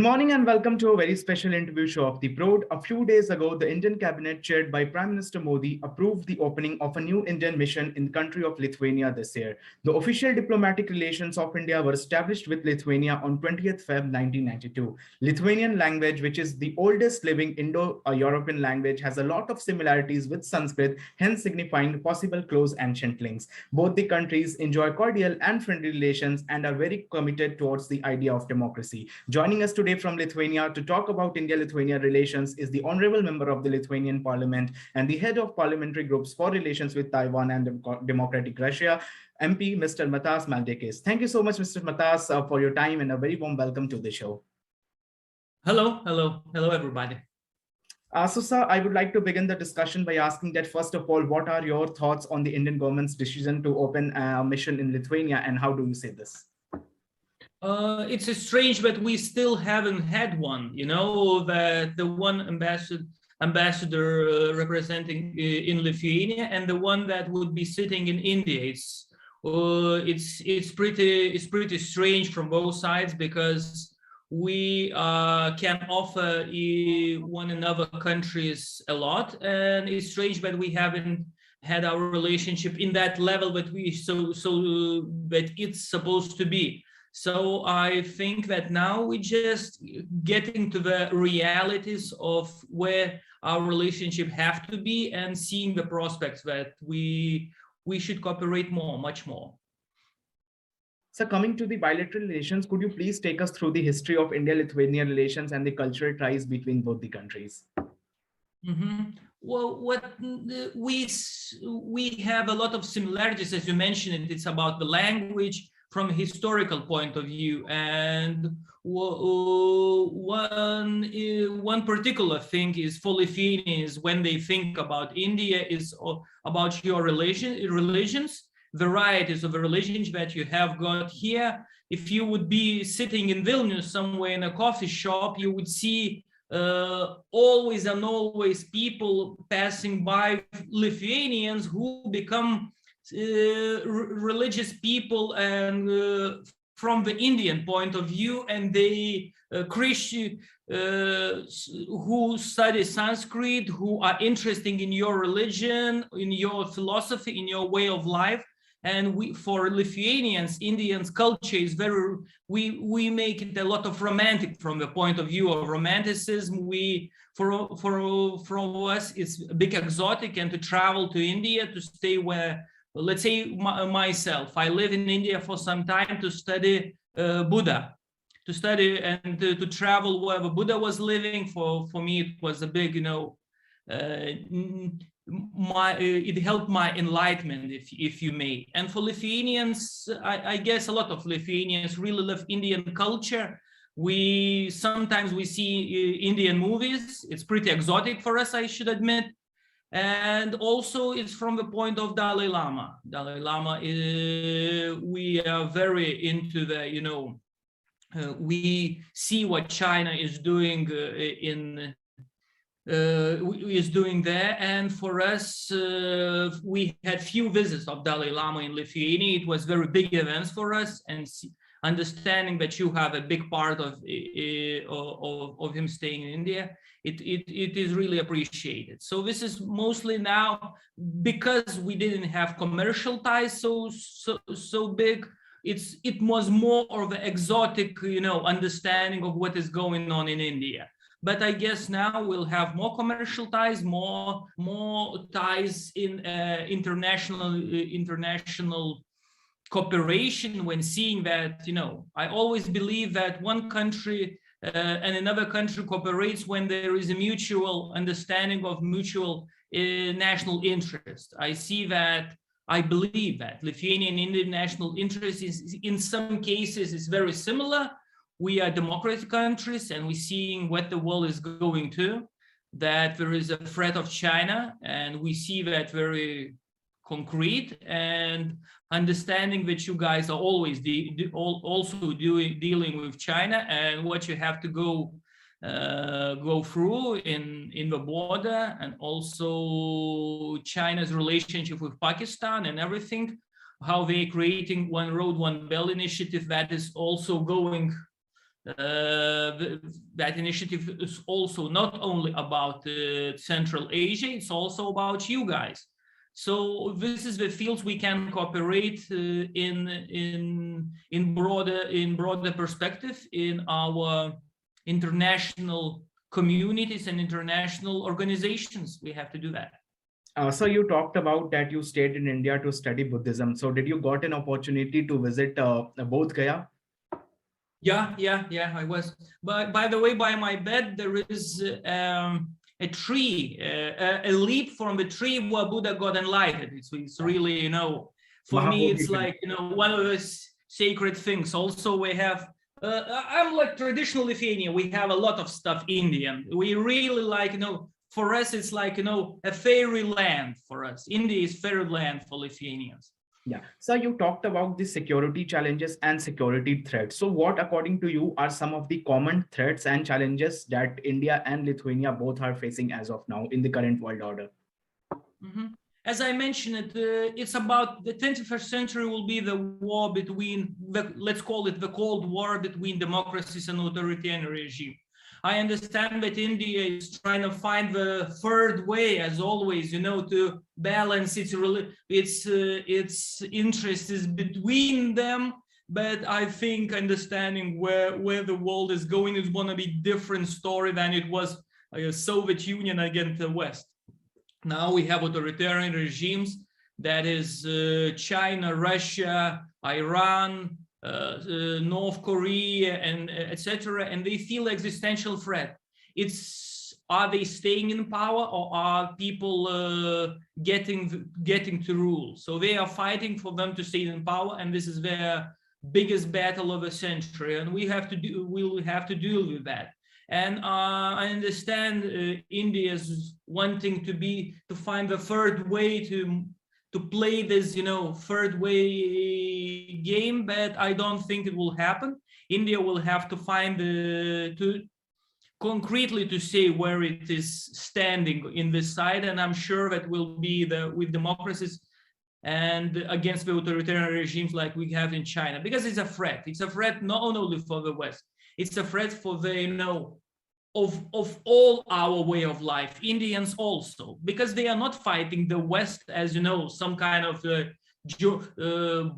morning and welcome to a very special interview show of The Prode. A few days ago, the Indian cabinet chaired by Prime Minister Modi approved the opening of a new Indian mission in the country of Lithuania this year. The official diplomatic relations of India were established with Lithuania on 20th Feb 1992. Lithuanian language, which is the oldest living Indo-European language, has a lot of similarities with Sanskrit, hence signifying possible close ancient links. Both the countries enjoy cordial and friendly relations and are very committed towards the idea of democracy. Joining us today from Lithuania to talk about India-Lithuania relations is the Honourable Member of the Lithuanian Parliament and the Head of Parliamentary Groups for Relations with Taiwan and Democratic Russia, MP Mr. Maldeikis. Thank you so much, Mr. Matas, for your time and a very warm welcome to the show. Hello, everybody. So, sir, I would like to begin the discussion by asking that, first of all, what are your thoughts on the Indian government's decision to open a mission in Lithuania, and how do you see this? It's strange that we still haven't had one. You know, that the one ambassador representing in Lithuania and the one that would be sitting in India. It's pretty strange from both sides, because we can offer one another countries a lot, and it's strange that we haven't had our relationship in that level that that it's supposed to be. So I think that now we just getting to the realities of where our relationship have to be and seeing the prospects that we should cooperate more, much more. So coming to the bilateral relations, could you please take us through the history of India-Lithuania relations and the cultural ties between both the countries? Mm-hmm. Well, we have a lot of similarities, as you mentioned. It's about the language from a historical point of view, and one particular thing is for Lithuanians when they think about India is about your relations, varieties of the relations that you have got here. If you would be sitting in Vilnius somewhere in a coffee shop, you would see always and always people passing by Lithuanians who become religious people and from the Indian point of view, and they Christian who study Sanskrit, who are interested in your religion, in your philosophy, in your way of life. And for Lithuanians, Indians culture is very, we make it a lot of romantic from the point of view of romanticism. For us, it's a big exotic, and to travel to India to stay where, let's say myself, I live in India for some time to study Buddha, to study and to travel where the Buddha was living. For me, it was a big, it helped my enlightenment, if you may. And for Lithuanians, I guess a lot of Lithuanians really love Indian culture. Sometimes we see Indian movies. It's pretty exotic for us, I should admit. And also it's from the point of Dalai Lama. Dalai Lama, we are very into the, we see what China is doing there, and for us, we had few visits of Dalai Lama in Lithuania. It was very big events for us, and understanding that you have a big part of him staying in India, it is really appreciated. So this is mostly now because we didn't have commercial ties so big. It was more of an exotic, understanding of what is going on in India. But I guess now we'll have more commercial ties, more ties in international cooperation, when seeing that, I always believe that one country and another country cooperates when there is a mutual understanding of mutual national interest. I believe that Lithuanian and Indian national interest is, in some cases, is very similar. We are democratic countries, and we're seeing what the world is going to, that there is a threat of China, and we see that very concrete, and understanding that you guys are always also dealing with China and what you have to go through in the border, and also China's relationship with Pakistan and everything, how they're creating one road, one belt initiative that is also going that initiative is also not only about Central Asia, it's also about you guys. So this is the fields we can cooperate in broader perspective in our international communities and international organizations. We have to do that. So you talked about that you stayed in India to study Buddhism. So did you got an opportunity to visit Bodh Gaya? Yeah, I was. But by the way, by my bed, there is a tree, a leaf from the tree where Buddha got enlightened. It's really, you know, for me, it's like, you know, one of those sacred things. Also, we have, I'm like traditional Lithuanian. We have a lot of stuff Indian. We really like, you know, for us, it's like, you know, a fairy land for us. India is fairy land for Lithuanians. Yeah. So you talked about the security challenges and security threats. So what, according to you, are some of the common threats and challenges that India and Lithuania both are facing as of now in the current world order? As I mentioned, it's about the 21st century will be the war between, let's call it the Cold War between democracies and authoritarian regime. I understand that India is trying to find the third way, as always, you know, to balance its interests between them. But I think understanding where the world is going is going to be a different story than it was Soviet Union against the West. Now we have authoritarian regimes, that is China, Russia, Iran, North Korea, and etc., and they feel existential threat. Are they staying in power, or are people getting to rule? So they are fighting for them to stay in power, and this is their biggest battle of the century, and we'll have to deal with that. And I understand India's wanting to find the third way to play this, you know, third way game, but I don't think it will happen. India will have to find concretely to say where it is standing in this side, and I'm sure that will be with democracies and against the authoritarian regimes like we have in China, because it's a threat. It's a threat not only for the West, it's a threat for the, you know, of all our way of life, Indians also, because they are not fighting the West as, you know, some kind of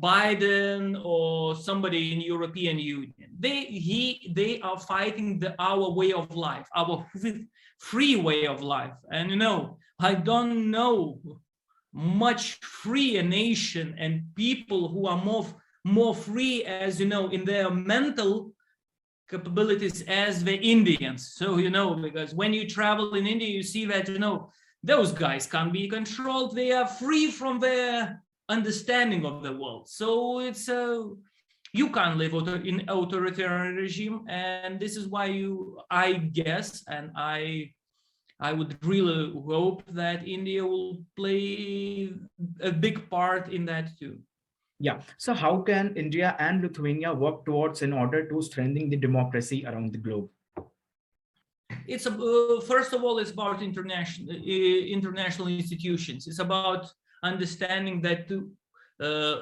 Biden or somebody in European Union. They are fighting our way of life, our free way of life. And, you know, I don't know much freer nation and people who are more free, as you know, in their mental capabilities as the Indians. So, you know, because when you travel in India, you see that, you know, those guys can't be controlled. They are free from their understanding of the world. So it's you can't live in authoritarian regime, and this is why I guess, and I would really hope that India will play a big part in that too. Yeah. So how can India and Lithuania work towards in order to strengthen the democracy around the globe? It's first of all, it's about international institutions. It's about understanding that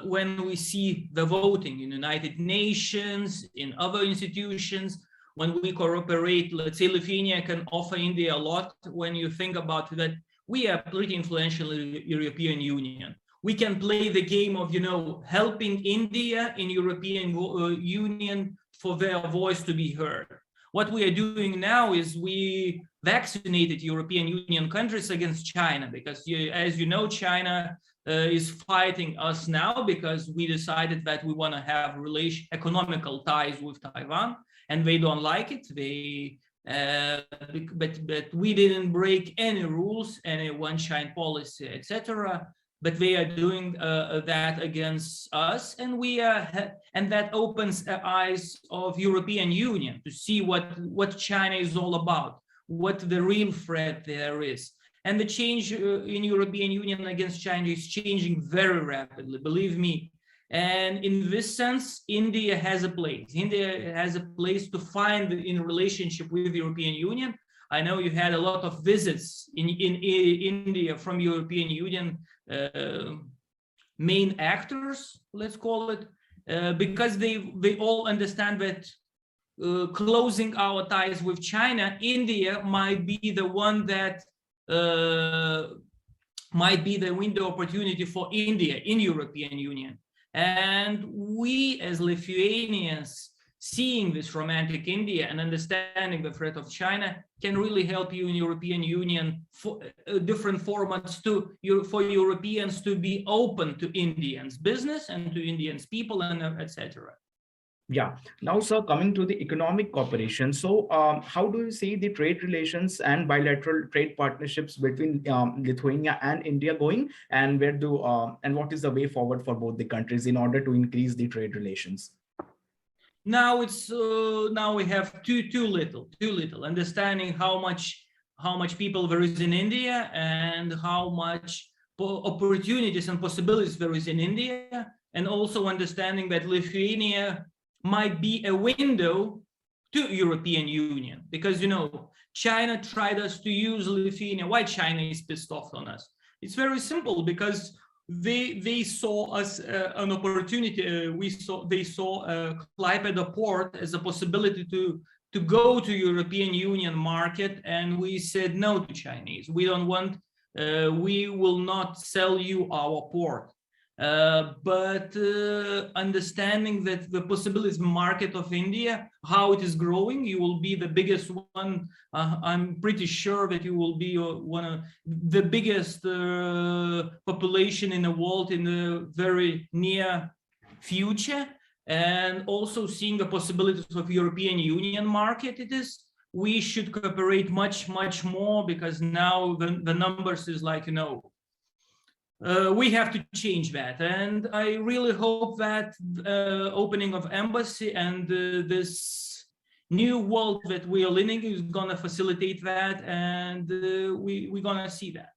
when we see the voting in United Nations, in other institutions, when we cooperate, let's say Lithuania can offer India a lot. When you think about that, we are pretty influential in the European Union. We can play the game of, you know, helping India in European Union for their voice to be heard. What we are doing now is we vaccinated European Union countries against China, because as you know, China is fighting us now because we decided that we want to have economical ties with Taiwan, and they don't like it. But we didn't break any rules, any one-China policy, etc. But they are doing that against us, and and that opens the eyes of European Union to see what China is all about, what the real threat there is. And the change in European Union against China is changing very rapidly, believe me. And in this sense, India has a place. India has a place to find in relationship with the European Union. I know you had a lot of visits in India from European Union main actors, let's call it, because they all understand that closing our ties with China, India might be the one that might be the window opportunity for India in European Union. And we as Lithuanians, seeing this romantic India and understanding the threat of China, can really help you in European Union for different formats for Europeans to be open to Indians business and to Indians people and etc. Yeah. Now, sir, coming to the economic cooperation. So, how do you see the trade relations and bilateral trade partnerships between Lithuania and India going, and and what is the way forward for both the countries in order to increase the trade relations? Now now we have too little understanding how much people there is in India and how much opportunities and possibilities there is in India, and also understanding that Lithuania might be a window to European Union, because China tried us to use Lithuania. Why China is pissed off on us? It's very simple, because they saw us an opportunity. They saw Klaipėda port as a possibility to go to European Union market, and we said no to Chinese. We don't want. We will not sell you our port. But understanding that the possibilities market of India, how it is growing, you will be the biggest one. I'm pretty sure that you will be one of the biggest population in the world in the very near future. And also seeing the possibilities of European Union market, we should cooperate much more, because now the numbers is like, we have to change that. And I really hope that opening of embassy and this new world that we are living is going to facilitate that, and we're going to see that.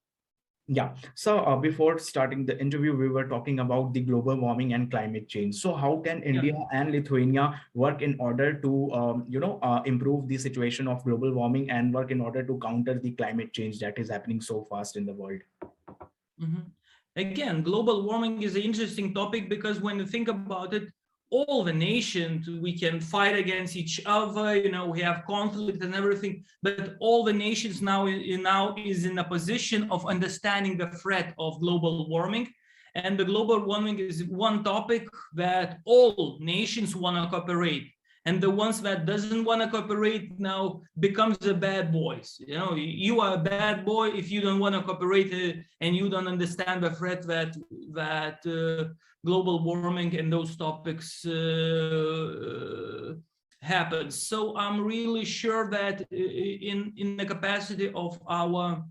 Yeah. So before starting the interview, we were talking about the global warming and climate change. So how can India and Lithuania work in order to, improve the situation of global warming and work in order to counter the climate change that is happening so fast in the world? Mm-hmm. Again, global warming is an interesting topic, because when you think about it, all the nations, we can fight against each other, we have conflict and everything, but all the nations now is in a position of understanding the threat of global warming. And the global warming is one topic that all nations want to cooperate. And the ones that doesn't want to cooperate now becomes the bad boys. You are a bad boy if you don't want to cooperate and you don't understand the threat that global warming and those topics happens. So I'm really sure that in the capacity of our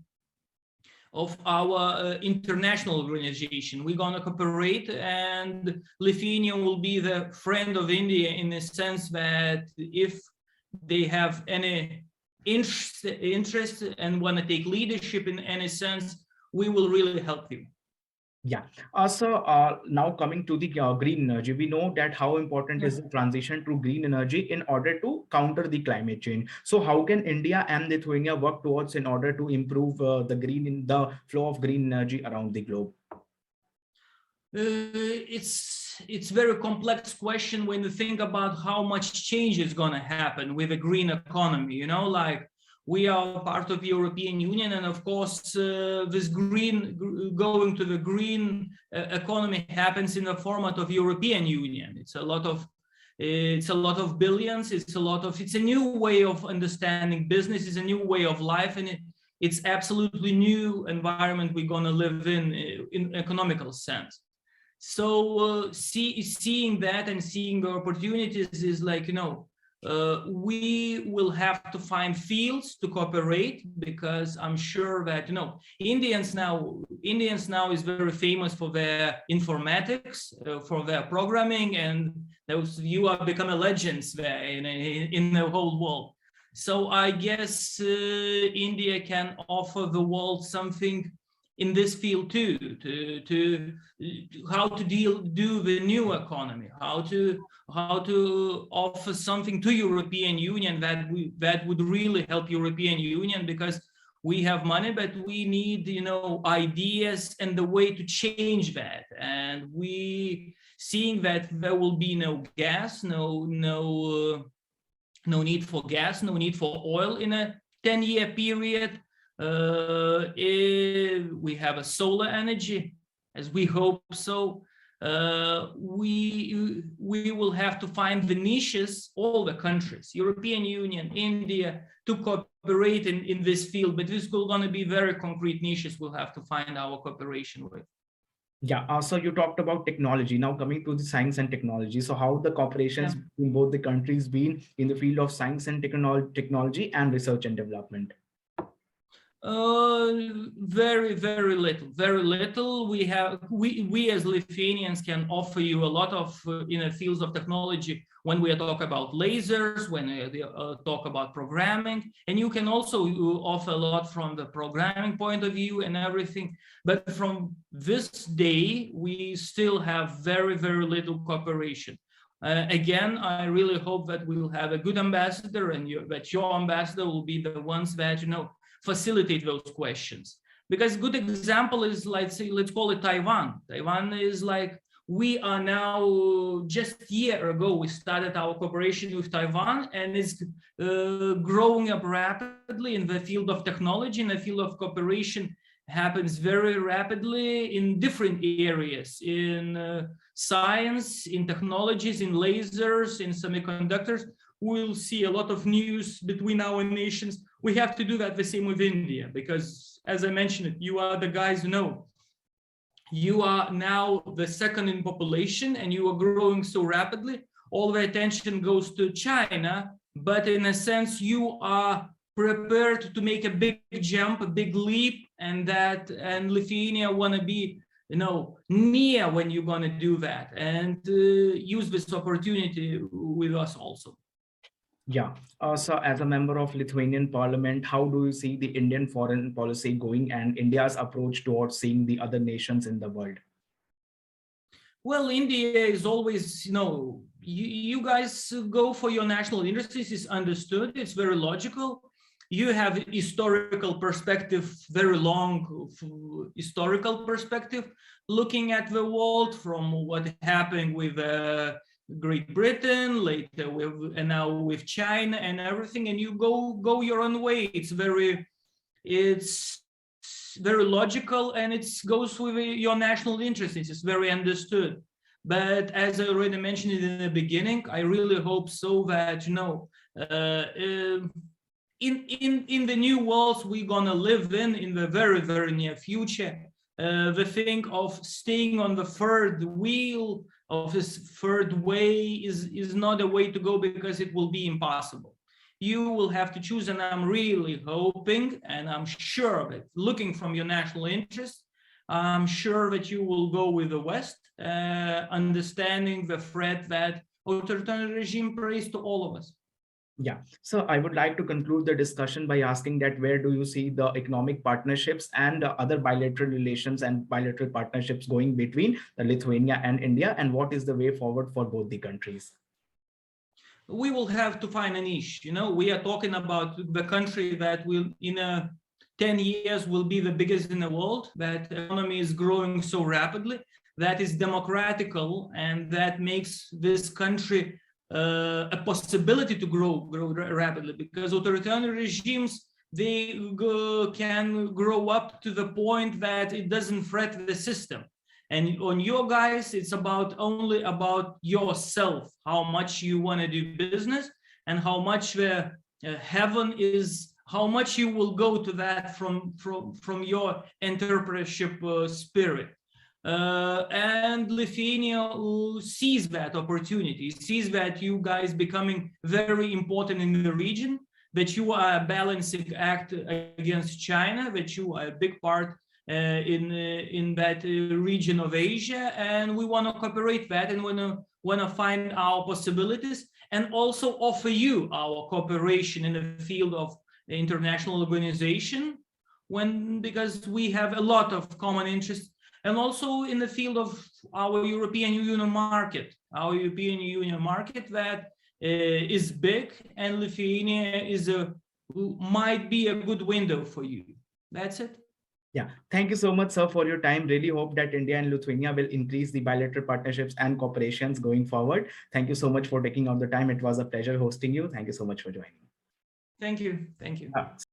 international organization, we're going to cooperate, and Lithuania will be the friend of India in the sense that if they have any interest and want to take leadership in any sense, we will really help you. Yeah. So now coming to the green energy, we know that how important is the transition to green energy in order to counter the climate change. So how can India and Lithuania work towards in order to improve the flow of green energy around the globe? It's very complex question when you think about how much change is going to happen with a green economy. We are part of the European Union, and of course, this going to the green economy happens in the format of European Union. It's a lot of billions. It's a new way of understanding business. It's a new way of life, and it's absolutely new environment we're going to live in economical sense. So seeing that and seeing the opportunities is like, we will have to find fields to cooperate, because I'm sure that Indians now is very famous for their informatics, for their programming, and you are becoming legends there in the whole world. So I guess India can offer the world something in this field too, to how to do the new economy, how to offer something to European Union that would really help European Union, because we have money, but we need ideas and the way to change that. And we seeing that there will be no gas, no no need for gas, no need for oil in a 10-year period. We have a solar energy, as we hope so. We will have to find the niches, all the countries, European Union, India, to cooperate in this field, but this is going to be very concrete niches we'll have to find our cooperation with. Yeah, so you talked about technology. Now coming to the science and technology. So how the cooperations between both the countries been in the field of science and technology and research and development? Very little. We as Lithuanians can offer you a lot of in the fields of technology when we talk about lasers, when we talk about programming, and you can also offer a lot from the programming point of view and everything. But from this day, we still have very little cooperation. Again, I really hope that we will have a good ambassador, and that your ambassador will be the ones that facilitate those questions. Because a good example is, let's call it Taiwan. Taiwan is like, we are now, just a year ago, we started our cooperation with Taiwan, and it's growing up rapidly in the field of technology, in the field of cooperation happens very rapidly in different areas, in science, in technologies, in lasers, in semiconductors. We'll see a lot of news between our nations. We have to do that the same with India, because as I mentioned, you are the guys who know. You are now the second in population and you are growing so rapidly. All the attention goes to China, but in a sense, you are prepared to make a big jump, a big leap, and Lithuania want to be near when you're going to do that, and use this opportunity with us also. Yeah. So as a member of Lithuanian Parliament, how do you see the Indian foreign policy going and India's approach towards seeing the other nations in the world? Well, India is always, you guys go for your national interests. It's understood. It's very logical. You have historical perspective, very long historical perspective, looking at the world from what happened with Great Britain, later and now with China and everything, and you go your own way. It's very logical, and it goes with your national interests. It's very understood. But as I already mentioned in the beginning, I really hope so that in the new worlds we're gonna live in the very near future, the thing of staying on the third wheel of this third way is not a way to go, because it will be impossible. You will have to choose, and I'm really hoping, and I'm sure that looking from your national interest, I'm sure that you will go with the West, understanding the threat that authoritarian regime poses to all of us. Yeah, so I would like to conclude the discussion by asking that where do you see the economic partnerships and other bilateral relations and bilateral partnerships going between Lithuania and India, and what is the way forward for both the countries? We will have to find a niche. We are talking about the country that will, in 10 years, will be the biggest in the world, that economy is growing so rapidly, that is democratical, and that makes this country a possibility to grow rapidly, because authoritarian regimes, they can grow up to the point that it doesn't threaten the system. And on your guys, it's only about yourself, how much you want to do business, and how much the heaven is, how much you will go to that from your entrepreneurship spirit. And Lithuania sees that opportunity, sees that you guys becoming very important in the region, that you are a balancing act against China, that you are a big part in that region of Asia, and we want to cooperate that, and want to find our possibilities, and also offer you our cooperation in the field of international organization, because we have a lot of common interests. And also in the field of our European Union market, that is big, and Lithuania might be a good window for you. That's it. Yeah, thank you so much, sir, for your time. Really hope that India and Lithuania will increase the bilateral partnerships and cooperations going forward. Thank you so much for taking out the time. It was a pleasure hosting you. Thank you so much for joining. Thank you. Thank you.